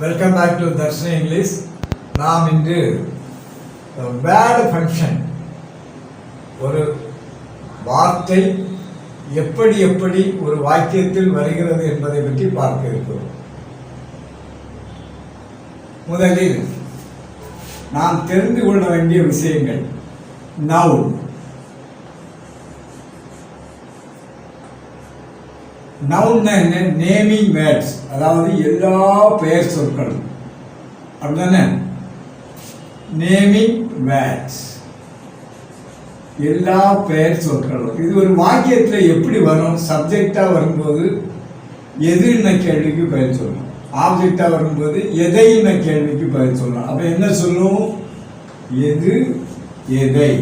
Welcome back to Darshan English. நாம் இன்று word function, ஒரு வார்த்தை எப்படி எப்படி ஒரு வாக்கியத்தில் வருகிறது என்பதை பற்றி பார்க்க இருக்கிறோம். முதலில் நாம் தெரிந்து கொள்ள வேண்டிய விஷயங்கள். நவுன். நவுன்னா என்ன? நேமிங் வேர்ட்ஸ், அதாவது எல்லா பெயர் சொற்களும். அப்படிதானே? நேமிங் வேர்ட்ஸ், எல்லா பெயர் சொற்களும். இது ஒரு வாக்கியத்தில் எப்படி வரும்? சப்ஜெக்டாக வரும்போது எதுன்ன கேள்விக்கு பதில் சொல்லணும். ஆப்ஜெக்டாக வரும்போது எதைன்ன கேள்விக்கு பதில் சொல்லணும். அப்போ என்ன சொல்லும்? எது, எதை.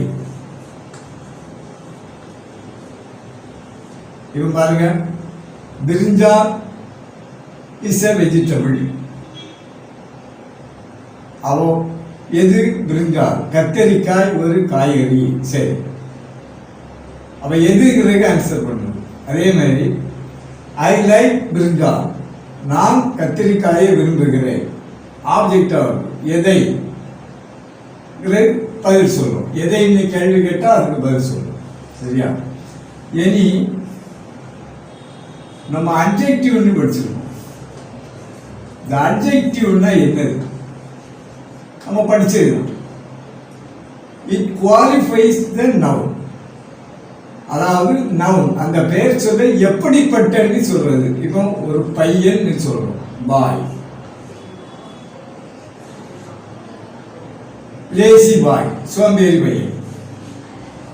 இப்போ பாருங்க, பிரிஞ்சால் இஸ் எ வெஜிடபிள். அவோ எது? பிரிஞ்சால். கத்தரிக்காய் ஒரு காய்கறி. சரி, அப்ப எதுங்கிறதுக்கு ஆன்சர் பண்ணணும். அதே மாதிரி ஐ லைக் பிரிஞ்சால், நான் கத்திரிக்காயை விரும்புகிறேன். ஆப்ஜெக்டா எதை பதில் சொல்லும். எதைன்னு கேள்வி கேட்டால் அதுக்கு பதில் சொல்லும். சரியா? இனி நம்ம அட்ஜெக்டிவ்னு படிச்சிருக்கோம். இந்த அட்ஜெக்டிவ்னா என்னது நம்ம படிச்சிருக்கோம். It qualifies the noun. அதாவது நவுன், அந்த பெயர் சொல்ல எப்படிப்பட்டன்னு சொல்றது. இப்போ ஒரு பையன் சொல்றோம், பாய். லேசி பாய், சோம்பேறி பையன்.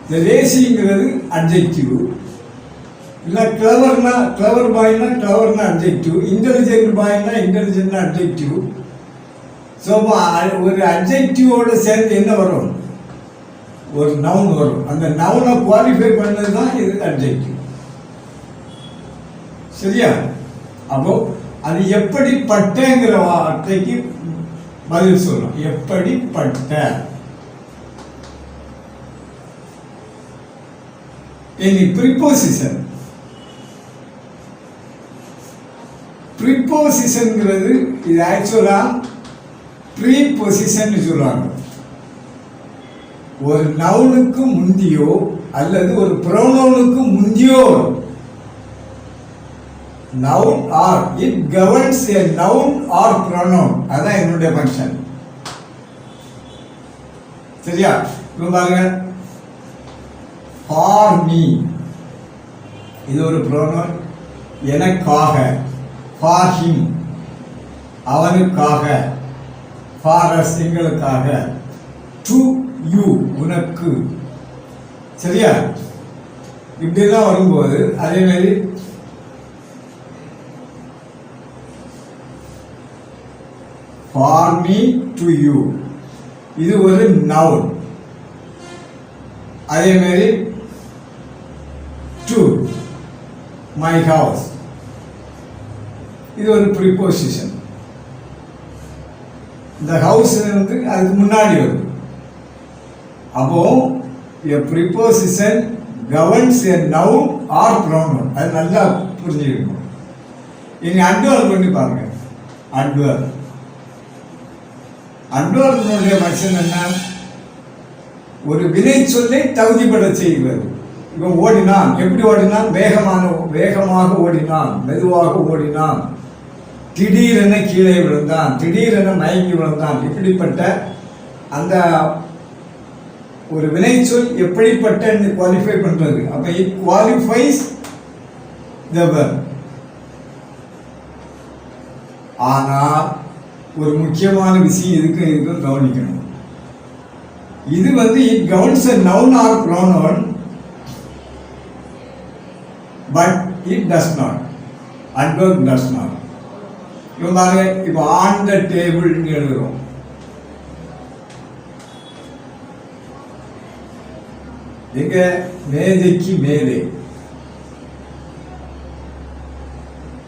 இந்த லேசிங்கிறது அட்ஜெக்டிவ். இல்லை கிளவர்னா, கிளவர் பாய்னா கிளவர்னா அட்ஜெக்டிவ். இன்டெலிஜென்ட் பாய்னா இன்டெலிஜென்ட்னா அட்ஜெக்டிவ். ஸோ ஒரு அட்ஜெக்டிவோட சேர்ந்து என்ன வரும்? ஒரு நவுன் வரும். அந்த நவுனை குவாலிஃபை பண்ணது தான் இது அட்ஜெக்டிவ். சரியா? அப்போ அது எப்படிப்பட்டங்கிற வார்த்தைக்கு பதில் சொல்லணும். எப்படிப்பட்ட. இனி ப்ரிப்போசிஷன். ப்ரிப்போசிஷன்ங்கிறது இது ஆக்சுவலா ப்ரீபொசிஷன் சொல்லுவாங்க. ஒரு நவுனுக்கு முந்தியோ அல்லது ஒரு ப்ரோனவுனுக்கு முந்தியோ noun or it governs a noun or pronoun. அதான் என்னுடைய ஃபங்க்ஷன். சரியா? இப்போ பாருங்க, ஃபார் மீ, இது ஒரு ப்ரோனவுன். எனக்காக, ஃபார் ஹிம், அவனுக்காக, ஃபார் அஸ், எங்களுக்காக, டு யூ, உனக்கு. சரியா? இப்படிலாம் வரும்போது அதே மாதிரி ஃபார் மீ, டு யூ, இது ஒரு நவுன். அதே மாதிரி டு மை ஹவுஸ், இது ஒரு ப்ரிப்போசிஷன். இந்த ஹவுஸ் வந்து அதுக்கு முன்னாடி வருது. அப்போ a preposition governs a noun or pronoun. அது நல்லா புரிஞ்சுக்கணும். இனி அட்வர்ப் பண்ணி பாருங்க. அட்வர்ப், அட்வர்பினுடைய ஃபங்க்ஷன் என்ன? ஒரு வினை சொல்லை தகுதிப்பட செய்கிறது. இப்போ ஓடினான், எப்படி ஓடினான்? வேகமாக ஓடினான், மெதுவாக ஓடினான், திடீரென கீழே விழுந்தான், திடீரென மயங்கி விழுந்தான். இப்படிப்பட்ட அந்த ஒரு வினைச்சொல் எப்படிப்பட்ட குவாலிஃபை பண்றது. அப்ப இட் குவாலிஃபைஸ் த வெர்ப். ஆனா ஒரு முக்கியமான விஷயம் இதுக்கு கவனிக்கணும். இது வந்து it governance a noun or pronoun but it does not. Adverb does not. இப்போ ஆன் த டேபிள் எழுதுறோம். எங்க? மேதைக்கு மேலே.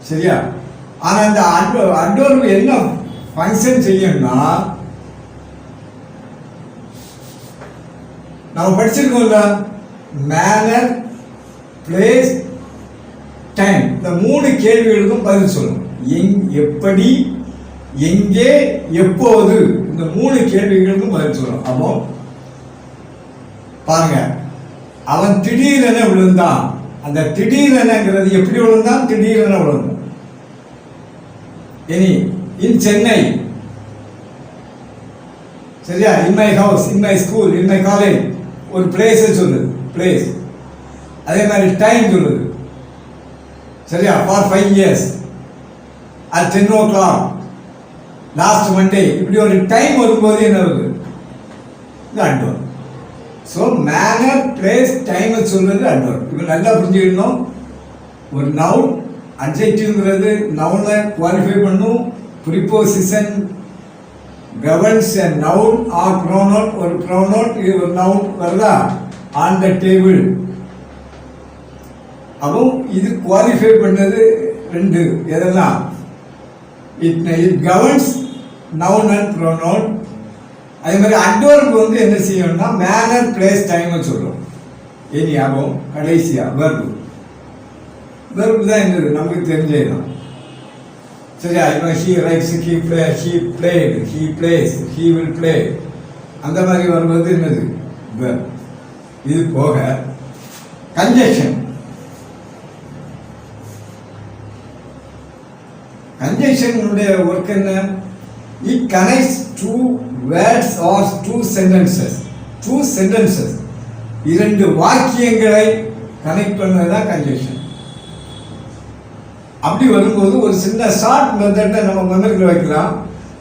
சரியா? ஆனா இந்த அட்வர்ப் என்ன ஃபங்க்ஷன் செய்யணும்னா, நம்ம படிச்சிருக்கோம்ல, மேனர், பிளேஸ், டைம். இந்த 3 கேள்விகளுக்கும் பதில் சொல்லணும். எப்படி, எங்கே, எப்போது, இந்த 3 கேள்விகளுக்கும் பதில் சொல்லணும். அப்போ பாருங்க, அவன் திடீரென விழுந்தான். அந்த திடீரெனங்கிறது எப்படி விழுந்தான்? திடீரென விழுந்தான். இனி இன் சென்னை, சரியா? In my house, in my school, in my college, ஒரு பிளேஸை சொல்லுது, பிளேஸ். அதே மாதிரி டைம் சொல்லுது, சரியா? For 5 years at 10 o'clock last Monday, இப்படி ஒரு டைம் வரும்போது என்ன வருது? இது அட்வர்ப். ஸோ மேனர், பிளேஸ், டைமை சொல்றது அட்வர்ப். இப்போ நல்லா புரிஞ்சுக்கணும். ஒரு நவுன், அட்ஜெக்டிவ்ங்கிறது நவுனை குவாலிஃபை பண்ணும். Preposition governs a noun or pronoun. ஒரு pronoun, இது ஒரு noun வருதா? on the table. அப்போ இது குவாலிஃபை பண்ணது 2. எதெல்லாம்? it governs noun and pronoun. அதே மாதிரி அட்வர்ப் வந்து என்ன செய்யணும்னா மேனர், பிளேஸ், டைமை சொல்றோம். இனி அப்போ கடைசியா வெர்பு. வெர்பு தான் என்னது? நமக்கு தெரிஞ்சதுதான், சரியா? இப்போ he writes, he plays, he plays, he will play, அந்த மாதிரி வருவது என்னது? verb. இது போக கன்ஜெக்ஷன். கன்ஜெக்ஷனுடைய ஒர்க் என்ன? it connects 2 words or 2 sentences. 2 sentences, 2 வாக்கியங்களை கனெக்ட் பண்ணதுதான் கன்ஜெக்ஷன். அப்படி வரும்போது ஒரு சின்ன ஷார்ட் மெத்தட்டை நம்ம மெமரியில் வைக்கலாம்.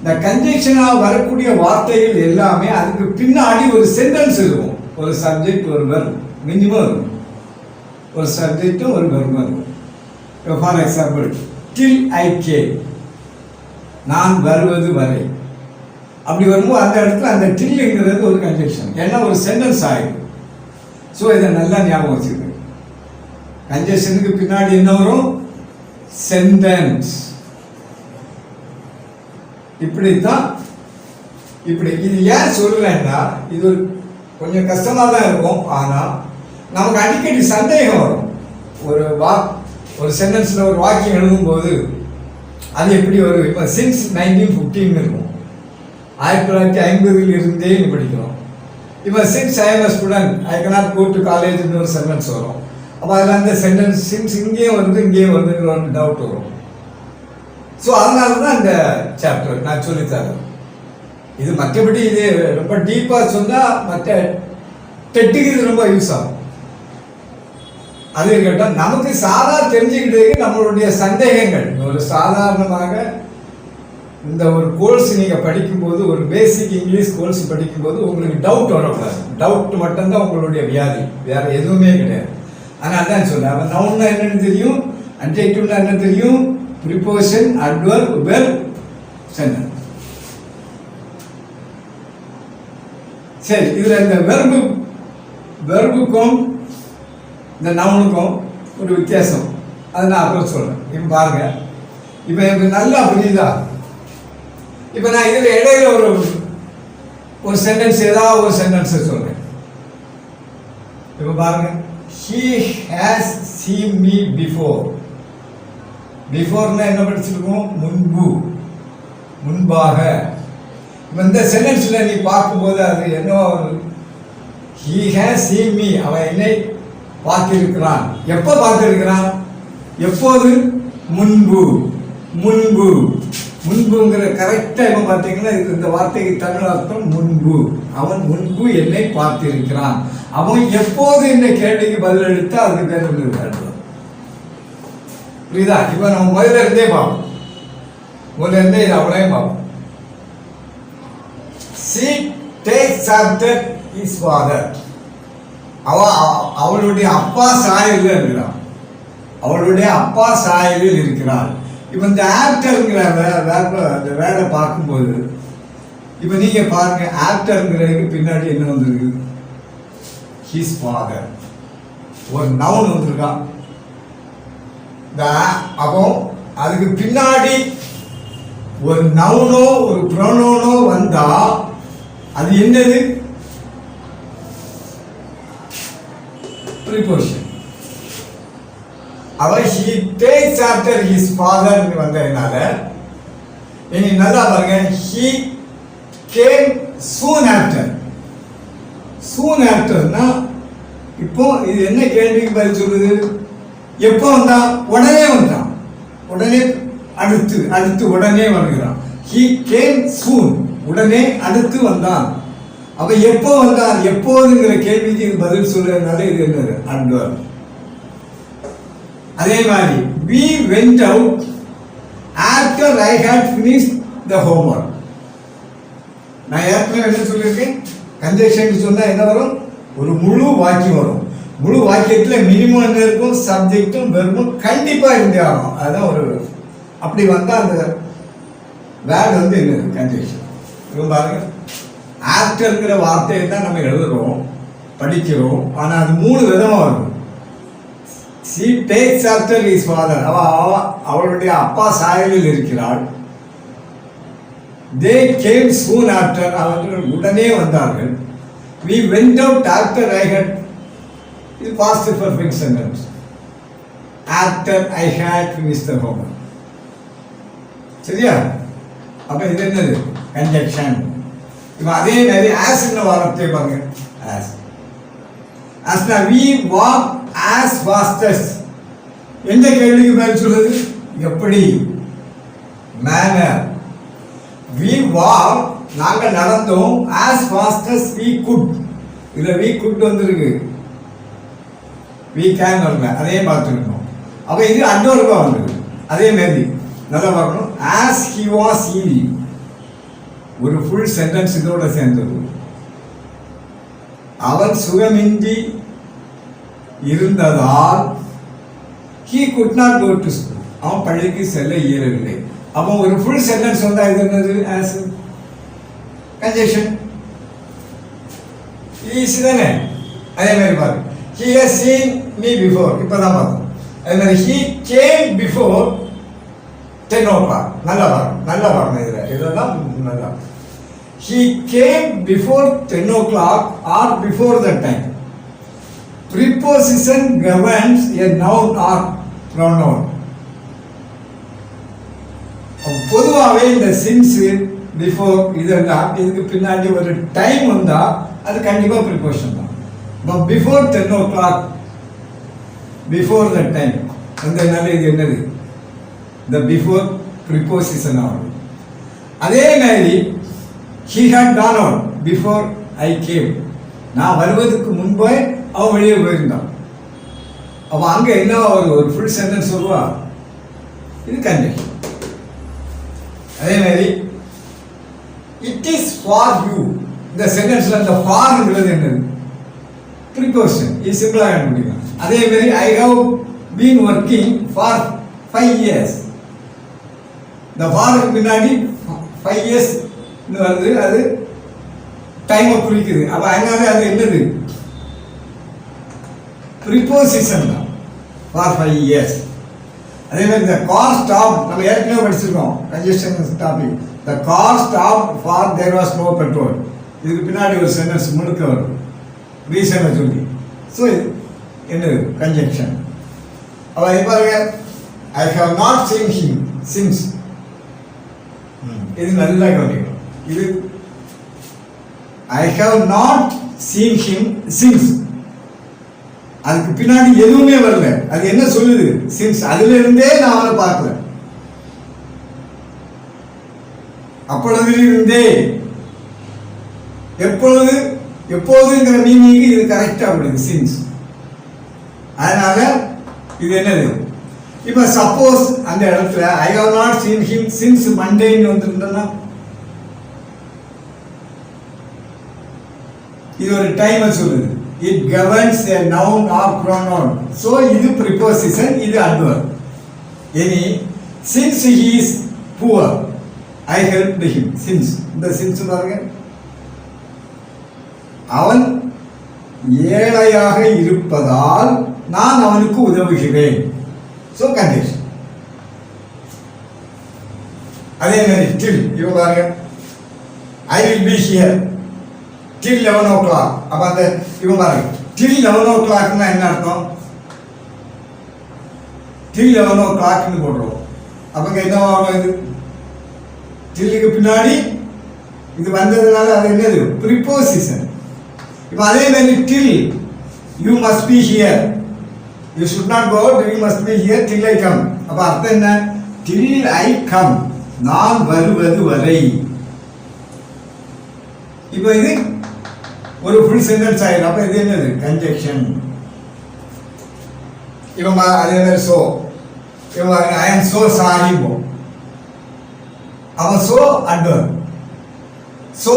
இந்த கன்ஜெக்ஷனாக வரக்கூடிய வார்த்தைகள் எல்லாமே அதுக்கு பின்னாடி ஒரு சென்டென்ஸ் இருக்கும். ஒரு சப்ஜெக்ட், ஒரு வெர்ப் மினிமம் இருக்கும். ஒரு சப்ஜெக்டும் ஒரு வெர்பும் இருக்கும். For example, till I came, நான் வருவது வரை. அப்படி வரும்போது அந்த இடத்துல அந்த டில்ங்கிறது ஒரு கன்ஜெக்ஷன், ஏன்னா ஒரு சென்டென்ஸ் ஆகிடும். ஸோ இதை நல்லா ஞாபகம் வச்சுக்கணும். கன்ஜெக்ஷனுக்கு பின்னாடி என்ன வரும்? சென்டென்ஸ். இப்படித்தான். இப்படி இது ஏன் சொல்றேன்னா, இது கொஞ்சம் கஷ்டமாக தான் இருக்கும். ஆனால் நமக்கு அடிக்கடி சந்தேகம் வரும். ஒரு சென்டென்ஸில் ஒரு வாக்கியம் எழுதும்போது அது எப்படி வரும்? இப்போ சின்ஸ் 1915 இருக்கும், 1950 இருந்தே படிக்கிறோம். இப்போ since I am student I cannot go to காலேஜ்னு ஒரு சென்டென்ஸ் வரும். அப்போ அதில் அந்த சென்டென்ஸ் சின்ஸ் இங்கேயும் வருது இங்கேயும் வருதுங்கிற ஒரு டவுட் வரும். ஸோ அதனால தான் இந்த சாப்டர் நான் சொல்லித்தரேன். இது மற்றபடி இது ரொம்ப டீப்பாக சொன்னால் மற்ற டெட்டுக்கு இது ரொம்ப யூஸ் ஆகும். அது இருக்கட்டும், நமக்கு சாதா தெரிஞ்சுக்கிட்டு நம்மளுடைய சந்தேகங்கள். ஒரு சாதாரணமாக இந்த ஒரு கோர்ஸ் நீங்கள் படிக்கும்போது, ஒரு பேசிக் இங்கிலீஷ் கோர்ஸ் படிக்கும்போது உங்களுக்கு டவுட் வரக்கூடாது. டவுட் மட்டும்தான் உங்களுடைய வியாதி, வேற எதுவுமே கிடையாது. ஆனால் அதான் சொல்ல, அவன் நவுன்னா என்னன்னு தெரியும், அட்ஜெக்டிவ்னா என்ன தெரியும், ப்ரிபோசிஷன், அட்வர்ப், வெர்ப், சென்டென்ஸ். சரி, இதுல இந்த வெர்புக்கும் இந்த நவுனுக்கும் ஒரு வித்தியாசம், அதை நான் அப்புறம் சொல்றேன். இப்போ பாருங்க, இப்போ எனக்கு நல்லா புரியுதா? இப்போ நான் இதுல இடையில ஒரு சென்டென்ஸ், ஏதாவது ஒரு சென்டென்ஸை சொல்றேன். இப்போ பாருங்க, he has seen me before. பிஃபோர்னா என்ன படிச்சிருக்கோம்? முன்பு, முன்பாக. இந்த சென்டென்ஸ்ல நீ பார்க்கும்போது அது என்ன? he has seen me, அவன் என்னை பார்த்திருக்கிறான். எப்போ பார்த்திருக்கிறான்? எப்போது? முன்பு. முன்பு, முன்புங்கிற கரெக்டாக இப்போ பார்த்தீங்கன்னா இந்த வார்த்தைக்கு தமிழ் அர்த்தம் முன்பு. அவன் முன்பு என்னை பார்த்திருக்கிறான். அவன் எப்போது இந்த கேள்விக்கு பதில் அளித்தா அதுக்கு பேர் இருக்காரு. புரியுதா? இப்போ நம்ம முதல்ல இருந்தே பார்ப்போம். முதல்ல இருந்தே இது அவளையும் பார்ப்போம். She takes after his father. அவளுடைய அப்பா சாயலில் இருக்கிறான். அவளுடைய அப்பா சாயலில் இருக்கிறாள். இப்போ இந்த ஆக்டருங்கிற அந்த வேலை பார்க்கும்போது இப்போ நீங்க பாருங்க, ஆக்டருங்கிறதுக்கு பின்னாடி என்ன வந்திருக்கு? His father. ஒரு நவுன் வந்திருக்கான். அப்போ அதுக்கு பின்னாடி ஒரு நவுனோ ஒரு ப்ரோனோனோ வந்தா அது என்னது? ப்ரிபோசிஷன். அவர் he takes after his father வந்ததுனால இனி நல்லா பாருங்க, he came soon after. soon afterனா இப்போ இது என்ன கேள்விக்கு பதில் சொல்லுது? எப்போ வந்தான்? உடனே வந்தான். உடனே அடுத்து உடனே வருகிறான். he came soon, உடனே அடுத்து வந்தான். அப்ப எப்போ வந்தான், எப்போதுங்கிற கேள்விக்கு இது பதில் சொல்றதுனால இது என்னது? adverb. அதே மாதிரி we went out after I had finished the homework. நான் ஏற்கனவே என்ன சொல்லியிருக்கேன்? கன்ஜெக்ஷன் சொன்னா என்ன வரும்? ஒரு முழு வாக்கியம் வரும். முழு வாக்கியத்தில் மினிமம் என்ன இருக்கும்? சப்ஜெக்டும் வெர்பும் கண்டிப்பா இருந்தே ஆகும். அதுதான் ஒரு அப்படி வந்தா அந்த வேர்டு வந்து என்னது? கன்ஜெக்ஷன். இப்போ பாருங்க, ஆஃப்டர்ங்கிற வார்த்தையை தான் நம்ம எழுதுறோம், படிக்கிறோம். ஆனா அது 3 விதமா வரும். she takes after his father, அவளுடைய அப்பா சாயலில் இருக்கிறாள். they came soon after, அவர்கள் உடனே வந்தார்கள். we went out after I had, இது past perfect sentence, after I had finished the homework. சரியா? அப்ப இது என்னது? கன்ஜெக்ஷன். இப்போ அதே மாதிரி as ன்ற வார்த்தையை பாருங்க, as we walk as fast as, எந்த கேள்விக்கு பதில் சொல்றது? எப்படி? manner. we walk, நாங்கள் நடந்தோம், as fast as we could. இதுல we could வந்திருக்கு, we can வரல, அதே பார்த்துருக்கோம். அப்ப இது அட்வர்பா வந்திருக்கு. அதே மாதிரி நல்லா பார்க்கணும், as he was eating, ஒரு ஃபுல் சென்டென்ஸ் இதோட சேர்ந்தது. அவன் சுகமின்றி இருந்ததால் he could not go to school, அவன் பள்ளிக்கு செல்ல இயலவில்லை. அவன் ஒரு ஃபுல் சென்டென்ஸ் வந்தா இது என்னது? as conjunction. ஈஸி தானே? அதே மாதிரி பாருங்க, he has seen me before, இப்பதான் பார்த்தோம். அதே மாதிரி he came before 10 o'clock. நல்லா பாருங்க, இதெல்லாம் நல்லா. he came before 10 o'clock or before that time. preposition governs a noun or pronoun. பொதுவாகவே இந்த சின்ஸ், பிஃபோர் இதெல்லாம் இதுக்கு பின்னாடி ஒரு டைம் வந்தா அது கண்டிப்பா ப்ரிப்போசிஷன் தான். But before 10 o'clock, before the time வந்ததுனால இது என்னது? இந்த பிஃபோர் ப்ரிப்போசிஷன் ஆகும். அதே மாதிரி he had gone out before I came, நான் வருவதற்கு முன்பே அவன் வெளியே போயிருந்தான். அவன் அங்க என்ன ஒரு ஃபுல் சென்டென்ஸ் சொல்லுவா, இது கன்ஜெக்ஷன். அதே மாதிரி இட் இஸ் ஃபார் யூ, இந்த சென்டென்ஸ்ல அந்த ஃபார்ங்கிறது என்னது? ப்ரிபோசிஷன். இது சிம்பிளா கண்டுபிடிக்கலாம். அதே மாதிரி I have been working for 5 years, இந்த ஃபாருக்கு பின்னாடி 5 years வருது, அது டைமை குறிக்குது. அப்ப அதனால அது என்னது? ப்ரிபோசிஷன் தான், ஃபார் 5 years. அதே மாதிரி the car stopped, நம்ம ஏற்கனவே படிச்சிருக்கோம் conjunction topic. the car stopped for there was no petrol, இதுக்கு பின்னாடி ஒரு சென்டென்ஸ் முழுக்க வரும் ரீசனை சொல்லி. ஸோ என்னது? கன்ஜெக்ஷன். அவ பாருங்க, I have not seen him since, இது நல்லா கவனிக்கணும். இது I have not seen him since, அதுக்கு பின்னாடி எதுவுமே வரல. அது என்ன சொல்லுது? சின்ஸ். அதுல இருந்தே நான் அவனை பார்க்கல, அப்பொழுதிலிருந்தே. எப்பொழுதுங்கிற மீனிங்கு இது கரெக்டா வருது, சின்ஸ். அதனால இது என்னது? இப்ப சப்போஸ் அந்த இடத்துல I have not seen him since மண்டேன்னு வந்திருந்தா இது ஒரு டைமை சொல்லுது. It governs a noun or pronoun. So இது preposition, இது adverb. Any since he is poor, I helped him. Since இந்த since பாருங்க, அவன் ஏழையாக இருப்பதால் நான் அவனுக்கு உதவுகிறேன். So condition. அதே மாதிரி till, இவ பாருங்க, I will be here till 11 o'clock. அப்ப அந்த இவன் பாருங்க, till 11 o'clockனா என்ன அர்த்தம்? till 11 o'clockனு போடுறோம். அப்ப என்ன ஆகும்? இது டில்லுக்கு பின்னாடி இது வந்ததுனால அது என்னது ப்ரிப்போசிஷன். இப்போ அதே மாதிரி till you must be here, you should not go out, you must be here till I come. அப்போ அர்த்தம் என்ன? டில் ஐ கம், நான் வருவது வரை. இப்போ இது ஒரு ஃபுல் சென்டென்ஸ் ஆயிடும். அப்போ இது என்னது கன்ஜெக்ஷன். இப்போ அதே மாதிரி சோ, இப்போ ஐ எம் சோ சாரி போ, அவன் சோ அட்வர்ப். சோ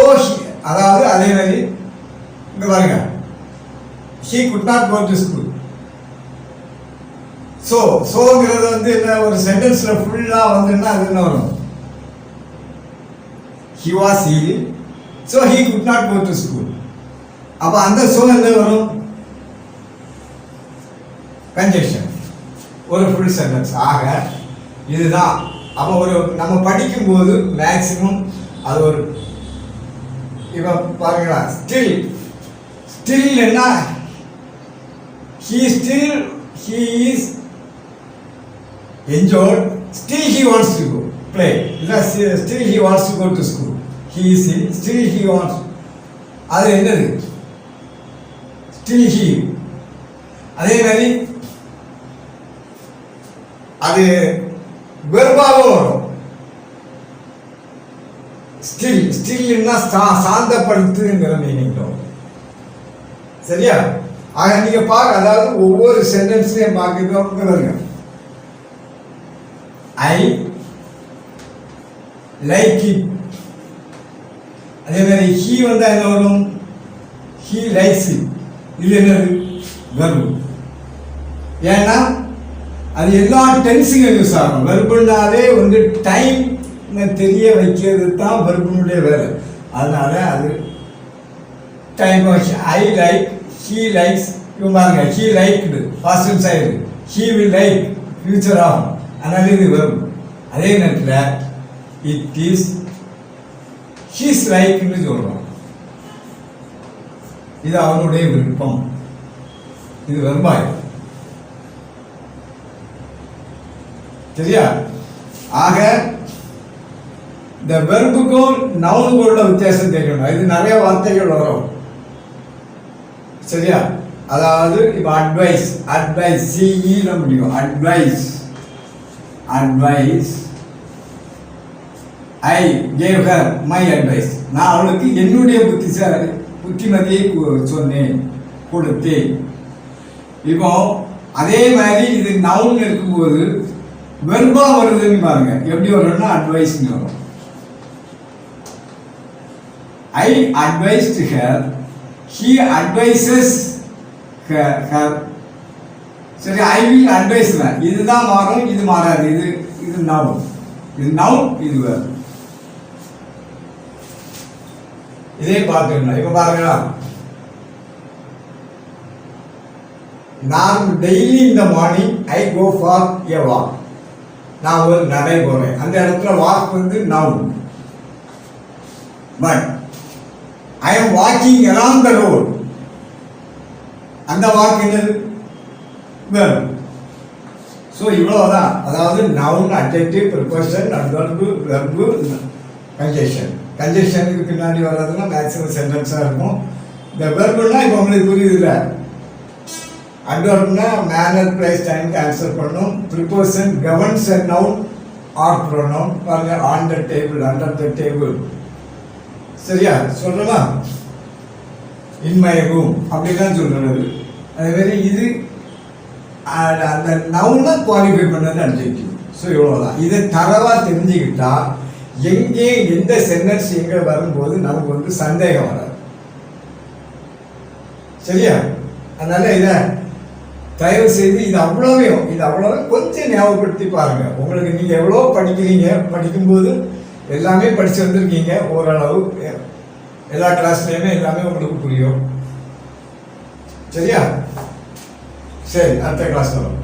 அதாவது அதே மாதிரி இங்க பாருங்க, he could not go to school. சோங்கிறது வந்து என்ன ஒரு சென்டென்ஸ்ல ஃபுல்லா வந்துன்னா அது என்ன வரும்? he was ill, so he could not go to school. அப்ப அந்த சோ என்ன வரும்? கன்ஜெக்ஷன், ஒரு ஃபுல் சென்டென்ஸ். ஆக இதுதான். அப்போ ஒரு நம்ம படிக்கும்போது மேக்சிமம் அது ஒரு இப்போ பாருங்களா, ஸ்டில் என்ன? he is injured, still he wants to go play. Still he wants to go to school. He is ill, still he wants. அது என்னது? still he. அதே மாதிரி அது வெர்பாக வரும். ஸ்டில்னா சாந்தப்படுத்துங்கிற மீனிங் வரும். சரியா? ஆக நீங்க பார்க்க, அதாவது ஒவ்வொரு சென்டென்ஸ்லயும் பார்க்க, ஐ லைக் இட். அதே மாதிரி ஹீ வந்தா என்ன வரும்? He likes it. இது என்னது? வெர்பு. ஏன்னா அது எல்லா டென்ஸுங்க யூஸ் ஆகும். வெர்புனாலே வந்து டைம் தெரிய வைக்கிறது தான் வெர்புனுடைய வேலை. அதனால அது time. I like, he likes. பாருங்க, ஹீ லைக்டு பாஸ்ட் டென்ஸ் ஆயிடுது, ஹீ வில் லைக் ஃபியூச்சர் ஆகும். அதனால இது வெர்பு. அதே நேரத்தில் இட் இஸ் ஹீஸ் லைக்னு சொல்றோம். இது அவனுடைய விருப்பம். இது வெர்பாய். சரியா? ஆக இந்த வெர்புக்கும் நவுனுக்கும் உள்ள வித்தியாசம் தெரியணும். இது நிறைய வார்த்தைகள் வரும். சரியா? அதாவது இப்போ அட்வைஸ் சிஇல முடியும். Advice I gave her my advice. நான் அவளுக்கு என்னுடைய புத்திமதியை சொன்னேன், கொடுத்தேன். இப்போ அதே மாதிரி இது நவுன் இருக்கும்போது வெர்பா வருதுன்னு பாருங்க, எப்படி வரும்னா அட்வைஸ்னு வரும். I advised her, he advises her. சரி, I will advise her. இதுதான் மாறும், இது மாறாது. இது noun, இது verb. இதே பார்த்துக்கணும். இப்ப பாருங்களா, நான் டெய்லி இந்த morning I go for a walk. நான் ஒரு நடை போறேன். அந்த இடத்துல வாக் வந்து noun. But I am walking along the road. அந்த வாக் என்னது? வெர்ப். ஸோ இவ்வளோதான். அதாவது noun, adjective, preposition, adverb, verb, conjunction. கன்ஜெக்ஷனுக்கு பின்னாடி வர்றதுன்னா மேக்ஸிமம் சென்டென்ஸாக இருக்கும். இந்த வெர்புன்னா இப்போ உங்களுக்கு புரியுதுல்ல. அட்வர்ப்னா மேனர், பிளேஸ், டைம்க்கு ஆன்சர் பண்ணும். Preposition governs a noun or pronoun. பாருங்க, on the table, under the table. சரியா சொல்றமா? இன் மை ரூம் அப்படிதான் சொல்றது. அதே மாதிரி இது அந்த நவுனை குவாலிஃபை பண்ணது அட்ஜெக்டிவ். ஸோ இவ்வளோதான். இதை தரவா தெரிஞ்சுக்கிட்டா எங்கே எந்த சென்டென்ஸ் எங்கே வரும்போது நமக்கு வந்து சந்தேகம் வராது. சரியா? அதனால இதை தயவு செய்து இது அவ்வளோ கொஞ்சம் ஞாபகப்படுத்தி பாருங்க. உங்களுக்கு நீங்க எவ்வளோ படிக்கிறீங்க, படிக்கும்போது எல்லாமே படிச்சு வந்திருக்கீங்க. ஓரளவு எல்லா கிளாஸ்லயுமே எல்லாமே உங்களுக்கு புரியும். சரியா? சரி, அடுத்த கிளாஸ் வரும்.